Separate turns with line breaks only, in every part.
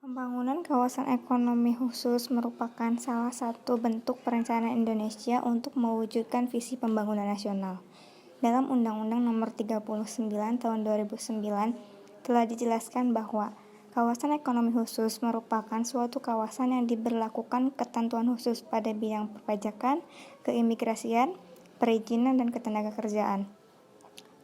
Pembangunan kawasan ekonomi khusus merupakan salah satu bentuk perencanaan Indonesia untuk mewujudkan visi pembangunan nasional. Dalam Undang-Undang Nomor 39 Tahun 2009 telah dijelaskan bahwa kawasan ekonomi khusus merupakan suatu kawasan yang diberlakukan ketentuan khusus pada bidang perpajakan, keimigrasian, perizinan, dan ketenagakerjaan.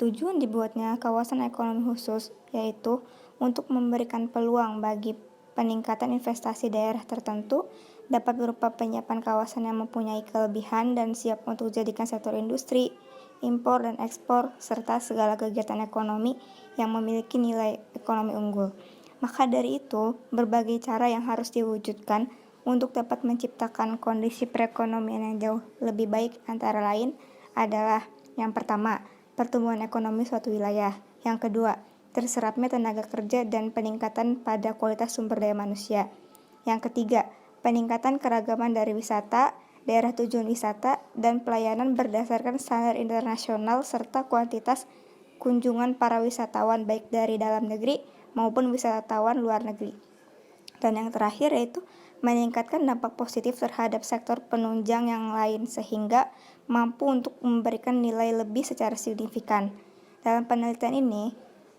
Tujuan dibuatnya kawasan ekonomi khusus yaitu untuk memberikan peluang bagi peningkatan investasi daerah tertentu, dapat berupa penyiapan kawasan yang mempunyai kelebihan dan siap untuk dijadikan sektor industri, impor dan ekspor, serta segala kegiatan ekonomi yang memiliki nilai ekonomi unggul. Maka dari itu, berbagai cara yang harus diwujudkan untuk dapat menciptakan kondisi perekonomian yang jauh lebih baik, antara lain adalah: yang pertama, pertumbuhan ekonomi suatu wilayah; yang kedua, terserapnya tenaga kerja dan peningkatan pada kualitas sumber daya manusia; yang ketiga, peningkatan keragaman dari wisata, daerah tujuan wisata, dan pelayanan berdasarkan standar internasional serta kuantitas kunjungan para wisatawan baik dari dalam negeri maupun wisatawan luar negeri; dan yang terakhir yaitu meningkatkan dampak positif terhadap sektor penunjang yang lain sehingga mampu untuk memberikan nilai lebih secara signifikan. Dalam penelitian ini,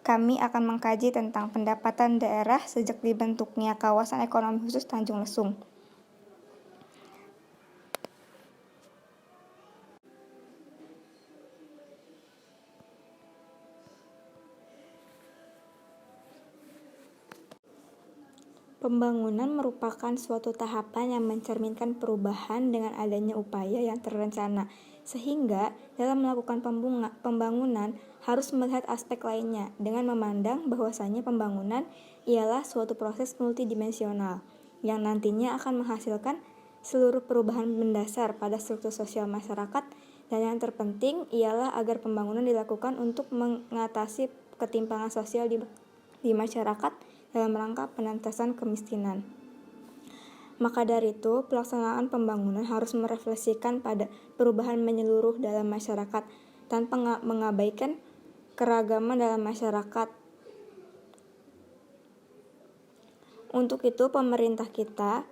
kami akan mengkaji tentang pendapatan daerah sejak dibentuknya kawasan ekonomi khusus Tanjung Lesung. Pembangunan merupakan suatu tahapan yang mencerminkan perubahan dengan adanya upaya yang terencana, sehingga dalam melakukan pembangunan harus melihat aspek lainnya dengan memandang bahwasanya pembangunan ialah suatu proses multidimensional yang nantinya akan menghasilkan seluruh perubahan mendasar pada struktur sosial masyarakat, dan yang terpenting ialah agar pembangunan dilakukan untuk mengatasi ketimpangan sosial di masyarakat dalam rangka penentasan kemiskinan. Maka dari itu, pelaksanaan pembangunan harus merefleksikan pada perubahan menyeluruh dalam masyarakat tanpa mengabaikan keragaman dalam masyarakat. Untuk itu, pemerintah kita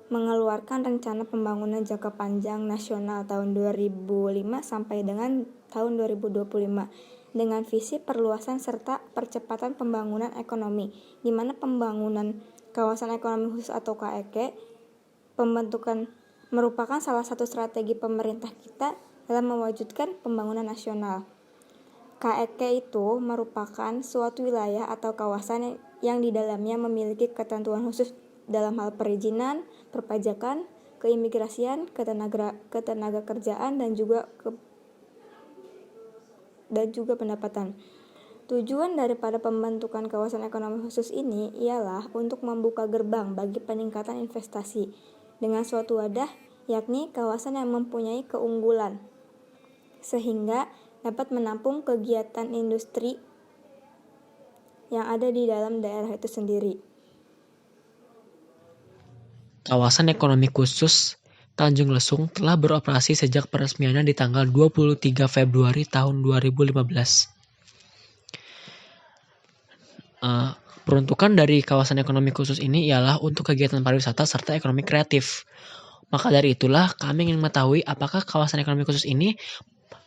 mengeluarkan rencana pembangunan jangka panjang nasional tahun 2005 sampai dengan tahun 2025 dengan visi perluasan serta percepatan pembangunan ekonomi, di mana pembangunan kawasan ekonomi khusus atau KEK pembentukan merupakan salah satu strategi pemerintah kita dalam mewujudkan pembangunan nasional. KEK itu merupakan suatu wilayah atau kawasan yang di dalamnya memiliki ketentuan khusus dalam hal perizinan, perpajakan, keimigrasian, ketenagakerjaan, dan juga pendapatan. Tujuan daripada pembentukan kawasan ekonomi khusus ini ialah untuk membuka gerbang bagi peningkatan investasi dengan suatu wadah, yakni kawasan yang mempunyai keunggulan, sehingga dapat menampung kegiatan industri yang ada di dalam daerah itu sendiri.
Kawasan ekonomi khusus Tanjung Lesung telah beroperasi sejak peresmiannya di tanggal 23 Februari tahun 2015. Peruntukan dari kawasan ekonomi khusus ini ialah untuk kegiatan pariwisata serta ekonomi kreatif. Maka dari itulah kami ingin mengetahui apakah kawasan ekonomi khusus ini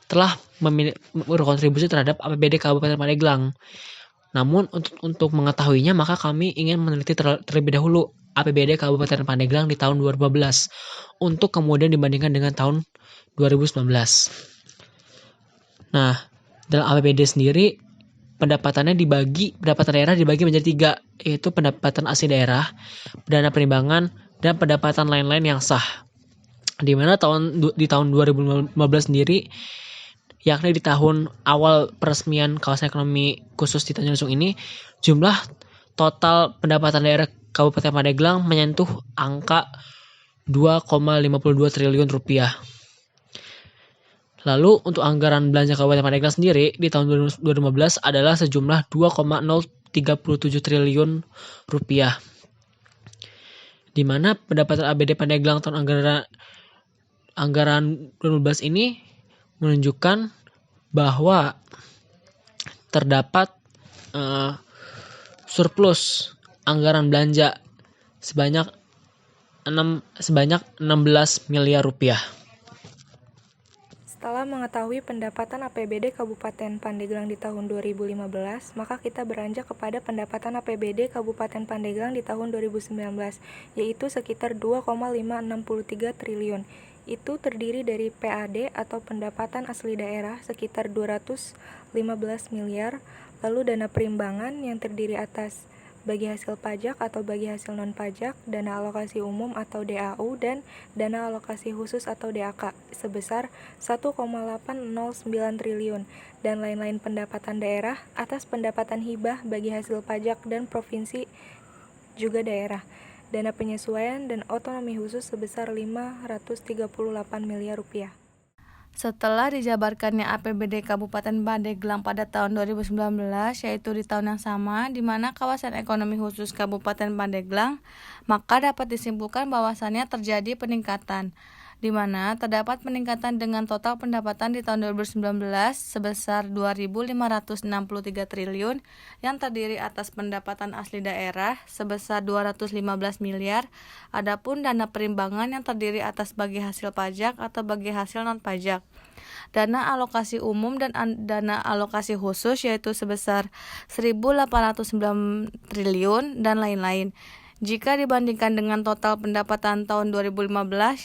telah berkontribusi terhadap APBD Kabupaten Pandeglang. Namun untuk mengetahuinya maka kami ingin meneliti terlebih dahulu APBD Kabupaten Pandeglang di tahun 2015 untuk kemudian dibandingkan dengan tahun 2019. Nah, dalam APBD sendiri pendapatan daerah dibagi menjadi 3, yaitu pendapatan asli daerah, dana penimbangan, dan pendapatan lain-lain yang sah. Di mana di tahun 2015 sendiri, yakni di tahun awal peresmian kawasan ekonomi khusus di Tanjung Lesung ini, jumlah total pendapatan daerah Kabupaten Pandeglang menyentuh angka 2,52 triliun rupiah. Lalu untuk anggaran belanja Kabupaten Pandeglang sendiri di tahun 2015 adalah sejumlah 2,037 triliun rupiah. Di mana pendapatan APBD Pandeglang tahun anggaran 2015 ini menunjukkan bahwa terdapat surplus anggaran belanja sebanyak 16 miliar rupiah.
Setelah mengetahui pendapatan APBD Kabupaten Pandeglang di tahun 2015, maka kita beranjak kepada pendapatan APBD Kabupaten Pandeglang di tahun 2019, yaitu sekitar 2,563 triliun. Itu terdiri dari PAD atau pendapatan asli daerah sekitar 215 miliar, lalu dana perimbangan yang terdiri atas bagi hasil pajak atau bagi hasil non-pajak, dana alokasi umum atau DAU, dan dana alokasi khusus atau DAK sebesar 1,809 triliun, dan lain-lain pendapatan daerah atas pendapatan hibah bagi hasil pajak dan provinsi juga daerah, dana penyesuaian dan otonomi khusus sebesar 538 miliar rupiah. Setelah dijabarkannya APBD Kabupaten Pandeglang pada tahun 2019, yaitu di tahun yang sama, di mana kawasan ekonomi khusus Kabupaten Pandeglang, maka dapat disimpulkan bahwasannya terjadi peningkatan, di mana terdapat peningkatan dengan total pendapatan di tahun 2019 sebesar 2.563 triliun yang terdiri atas pendapatan asli daerah sebesar 215 miliar, adapun dana perimbangan yang terdiri atas bagi hasil pajak atau bagi hasil non-pajak, dana alokasi umum dan dana alokasi khusus yaitu sebesar 1.809 triliun dan lain-lain. Jika dibandingkan dengan total pendapatan tahun 2015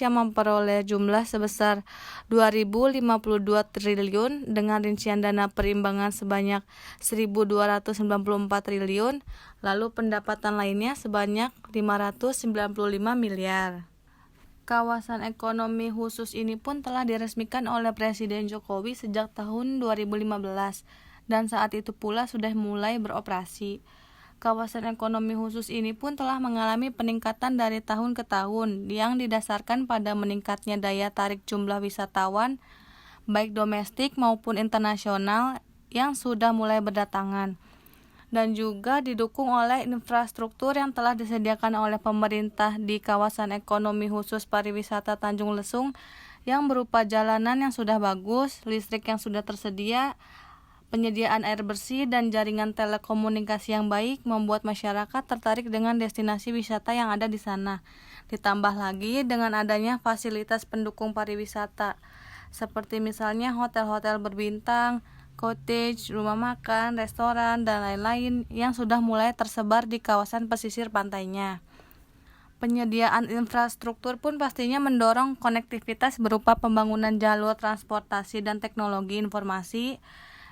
yang memperoleh jumlah sebesar 2.052 triliun dengan rincian dana perimbangan sebanyak 1.294 triliun, lalu pendapatan lainnya sebanyak 595 miliar. Kawasan ekonomi khusus ini pun telah diresmikan oleh Presiden Jokowi sejak tahun 2015 dan saat itu pula sudah mulai beroperasi. Kawasan ekonomi khusus ini pun telah mengalami peningkatan dari tahun ke tahun yang didasarkan pada meningkatnya daya tarik jumlah wisatawan baik domestik maupun internasional yang sudah mulai berdatangan, dan juga didukung oleh infrastruktur yang telah disediakan oleh pemerintah di kawasan ekonomi khusus pariwisata Tanjung Lesung yang berupa jalanan yang sudah bagus, listrik yang sudah tersedia, penyediaan air bersih dan jaringan telekomunikasi yang baik membuat masyarakat tertarik dengan destinasi wisata yang ada di sana. Ditambah lagi dengan adanya fasilitas pendukung pariwisata, seperti misalnya hotel-hotel berbintang, cottage, rumah makan, restoran, dan lain-lain yang sudah mulai tersebar di kawasan pesisir pantainya. Penyediaan infrastruktur pun pastinya mendorong konektivitas berupa pembangunan jalur transportasi dan teknologi informasi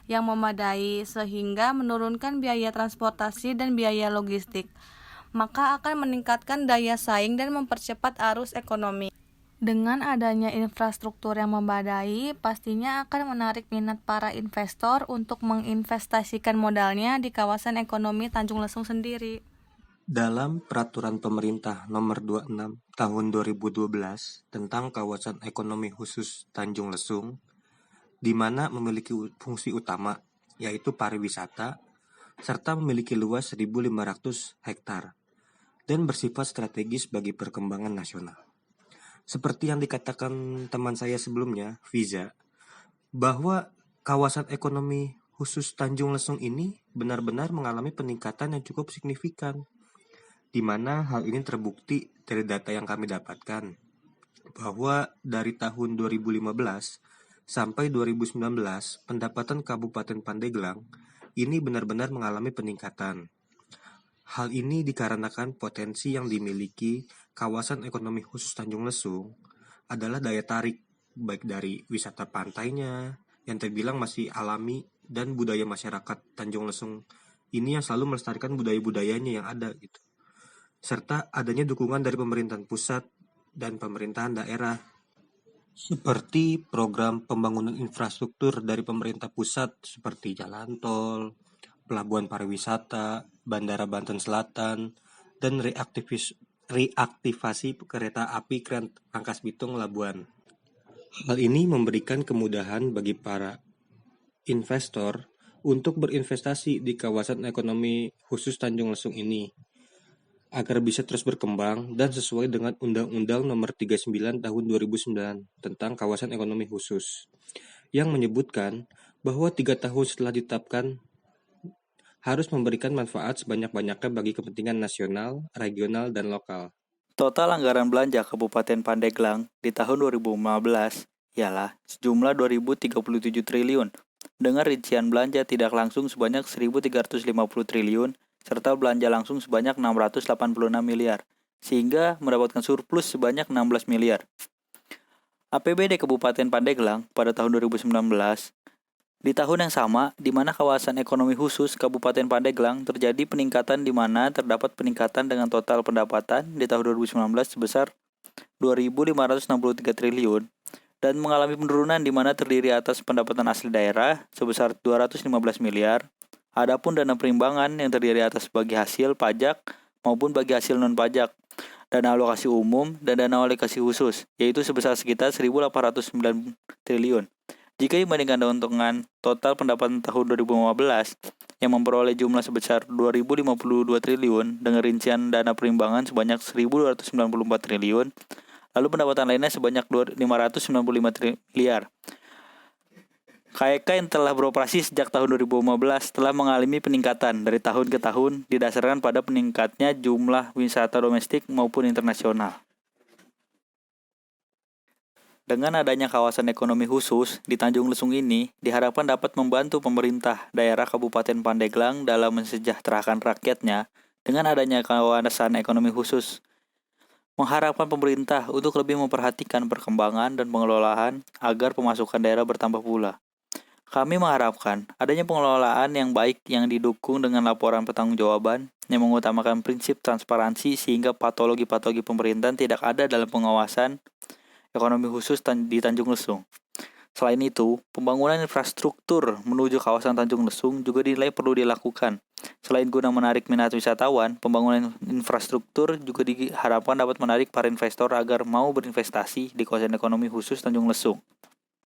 yang memadai sehingga menurunkan biaya transportasi dan biaya logistik, maka akan meningkatkan daya saing dan mempercepat arus ekonomi. Dengan adanya infrastruktur yang memadai, pastinya akan menarik minat para investor untuk menginvestasikan modalnya di kawasan ekonomi Tanjung Lesung sendiri.
Dalam Peraturan Pemerintah Nomor 26 Tahun 2012 tentang Kawasan Ekonomi Khusus Tanjung Lesung, di mana memiliki fungsi utama, yaitu pariwisata, serta memiliki luas 1.500 hektar, dan bersifat strategis bagi perkembangan nasional. Seperti yang dikatakan teman saya sebelumnya, Fiza, bahwa kawasan ekonomi khusus Tanjung Lesung ini benar-benar mengalami peningkatan yang cukup signifikan, di mana hal ini terbukti dari data yang kami dapatkan, bahwa dari tahun 2015 sampai 2019, pendapatan Kabupaten Pandeglang ini benar-benar mengalami peningkatan. Hal ini dikarenakan potensi yang dimiliki kawasan ekonomi khusus Tanjung Lesung adalah daya tarik, baik dari wisata pantainya yang terbilang masih alami dan budaya masyarakat Tanjung Lesung ini yang selalu melestarikan budaya-budayanya yang ada gitu. Serta adanya dukungan dari pemerintahan pusat dan pemerintahan daerah, seperti program pembangunan infrastruktur dari pemerintah pusat seperti jalan tol, pelabuhan pariwisata, Bandara Banten Selatan, dan reaktivasi kereta api Rangkas Bitung Labuan. Hal ini memberikan kemudahan bagi para investor untuk berinvestasi di kawasan ekonomi khusus Tanjung Lesung ini, agar bisa terus berkembang dan sesuai dengan Undang-Undang Nomor 39 Tahun 2009 tentang Kawasan Ekonomi Khusus, yang menyebutkan bahwa 3 tahun setelah ditetapkan harus memberikan manfaat sebanyak-banyaknya bagi kepentingan nasional, regional, dan lokal.
Total anggaran belanja Kabupaten Pandeglang di tahun 2015 ialah sejumlah 2.037 triliun, dengan rincian belanja tidak langsung sebanyak 1.350 triliun, serta belanja langsung sebanyak 686 miliar, sehingga mendapatkan surplus sebanyak 16 miliar. APBD Kabupaten Pandeglang pada tahun 2019 di tahun yang sama, di mana kawasan ekonomi khusus Kabupaten Pandeglang terjadi peningkatan di mana terdapat peningkatan dengan total pendapatan di tahun 2019 sebesar 2.563 triliun dan mengalami penurunan di mana terdiri atas pendapatan asli daerah sebesar 215 miliar, adapun dana perimbangan yang terdiri atas bagi hasil pajak maupun bagi hasil non-pajak, dana alokasi umum, dan dana alokasi khusus, yaitu sebesar sekitar 1.809 triliun. Jika dibandingkan dengan total pendapatan tahun 2015 yang memperoleh jumlah sebesar 2.052 triliun dengan rincian dana perimbangan sebanyak 1.294 triliun, lalu pendapatan lainnya sebanyak 595 miliar. KEK yang telah beroperasi sejak tahun 2015 telah mengalami peningkatan dari tahun ke tahun didasarkan pada peningkatnya jumlah wisata domestik maupun internasional. Dengan adanya kawasan ekonomi khusus di Tanjung Lesung ini, diharapkan dapat membantu pemerintah daerah Kabupaten Pandeglang dalam mensejahterakan rakyatnya dengan adanya kawasan ekonomi khusus. Mengharapkan pemerintah untuk lebih memperhatikan perkembangan dan pengelolaan agar pemasukan daerah bertambah pula. Kami mengharapkan adanya pengelolaan yang baik yang didukung dengan laporan pertanggungjawaban yang mengutamakan prinsip transparansi sehingga patologi-patologi pemerintahan tidak ada dalam pengawasan ekonomi khusus di Tanjung Lesung. Selain itu, pembangunan infrastruktur menuju kawasan Tanjung Lesung juga dinilai perlu dilakukan. Selain guna menarik minat wisatawan, pembangunan infrastruktur juga diharapkan dapat menarik para investor agar mau berinvestasi di kawasan ekonomi khusus Tanjung Lesung.